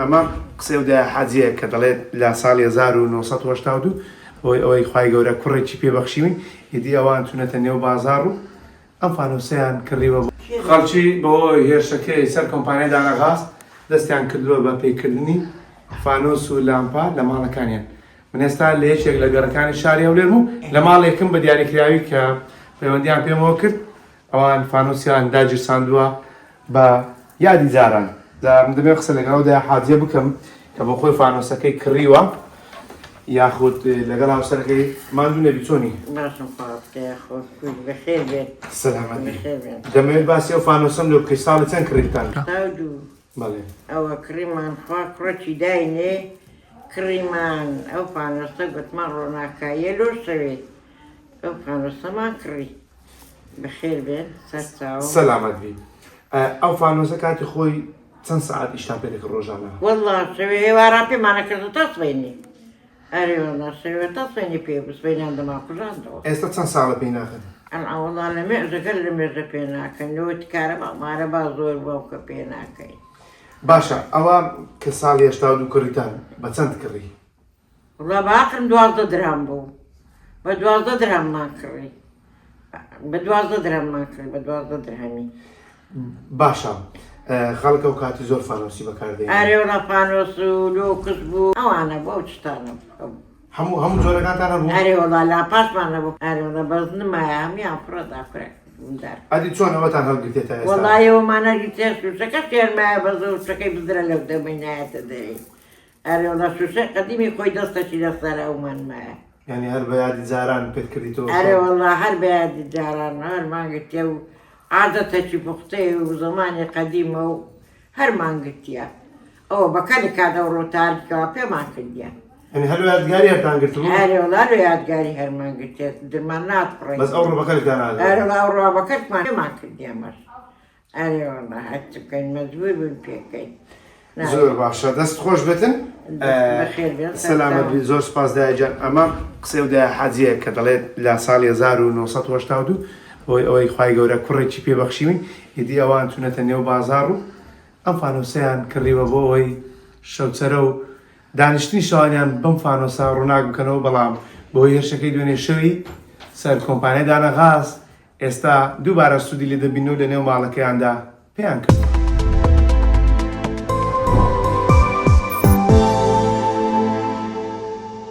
ئەمە قسەودە حەجیە کە دەڵێت لە ساڵی 1982 ئەوەی خوای گەورە کوڕێکی پێبەخشیوین هیدی ئەوان چونەتە نێو بازار و ئەم فانۆسەیان کڕیوە خەڵکی بەوەی هێرشەکەی سەر کۆمپانیای دانەغاز دەستیان کردووە بە پێکردنی فانۆس و لامپا لە ماڵەکانیان. من ئێستا لە یەکێک لە گەڕەکانی شاری هەولێرم و لە ماڵێکم بە دیاریکراوی کە پەیوەندیان پێمەوە کرد ئەوان فانۆسیان داگیرساندووە بە یادی جاران. من دەبێت قسە لەگەڵەوەدا حاجە بکەم کە بە خۆی فانۆسەکەی کڕیوە یاخود لەگەڵ هاوسەرەکەی ماندوو نەبی چۆنی؟ باشم بەخێر بێت. سەلامەتی. دەمەوێت باسی ئەو فانۆسەم لە کەی ساڵی چەند کڕیتان؟ بەڵێ. ئەوە کڕیمان خوا کوڕەکی داینێ کڕیمان ئەو فانۆسە گوتمان ڕۆناکاییە لۆ شەوێت ئەو فانۆسەمان کڕی. بەخێر بێن سەر چاوم. سەلامەت بی. ئەو فانۆسە کاتی خۆی چەند سەعات ئیشتان پێ دەکرد ڕۆژانە؟ وەڵڵا شەوێ هێواران پێمانە کردو تا سوێنی. ئەرێوەڵا شەوێ تا سوێنی پێ بوو سوێنیان دەما کوژاندەوە. ئێستا چەند ساڵە پێی ناکەن؟ وەڵڵا لە مێژەکە لە مێژە پێ ناکەن لەوەتی کارە ماڵمارە با زۆر بەو کە پێ ناکەین. باشە ئەوە کە ساڵی 82 کڕیتان بە چەند کڕی؟ وڵا باقم 12 درام بوو بە 12 دراممان کڕی بە 12 دراممان کڕی بە 12 درهەمی. باشە خەڵکە و کاتی زۆر فانۆسی بەکاردێن. ئارێوڵا فانۆس و لۆکس بوو ئەوانە بۆ شتانە هەموو جۆرەکانتان هەبوو؟ ئارێوڵا لاپاسمانە بوو ئارێوڵا بەز نمایە هەمیان فڕەدا فرێک. ئەدی چۆن ئەوەتان هەڵگرتێتە ئێستا؟ وەڵایەوەمانە گرتێ سووسەکە شێرمایە بەزە و شەکەی بزرە لەو دەمەی نایەتە دەرێ. ئارێوڵا سووسە قەدیمی خۆی دەستەکی لەسەرە ئەومان مایە. یعنی هەر بە یادی جاران پێت کردیتەوە؟ ئارێوەڵا هەر بە یادی جاران هەرمان گرتێ و عادەتێکی پوختەی و زمانی قەدیمە و هەرمان گرتیە. ئەوە بەکەلی کادە و ڕۆتاریکەوە پێمان کردیە. یعنی هەر یادگاری هەرتان گرتبوو؟ ئارێوڵا لە یادگاری هەرمان گرتێت درمان ناتپڕێت. بەس ئەو ڕۆبەکەلتان نادێت؟ ئارێوڵا ئەو ڕۆبەکەتمان پێمان کردیەمەش. ئارێوڵا هەرچ بکەین مەجبوور بووین پێکەین. زۆر باشە دەست خۆش بێتن. بەخێر بێن. سەلامەت بی زۆر سپاس دایجان. ئەمە قسەودە حەجیە کە دەڵێت لە ساڵی 1982 ئەوەی خوای گەورە کوڕێکی پێبەخشیوین هیدی ئەوان چونەتە نێو بازار و ئەم فانۆسەیان کڕیوە بۆ ئەوەی شەوچەرە و دانیشتنی شەوانیان بەم فانۆسا ڕووناک بکەنەوە بەڵام بۆی هێرشەکەی دوێنێ شەوی سەر کۆمپانیای دانەغاز ئێستا دووبارە سوودی لێ دەبین و لە نێو ماڵەکەیاندا پێیان کرد.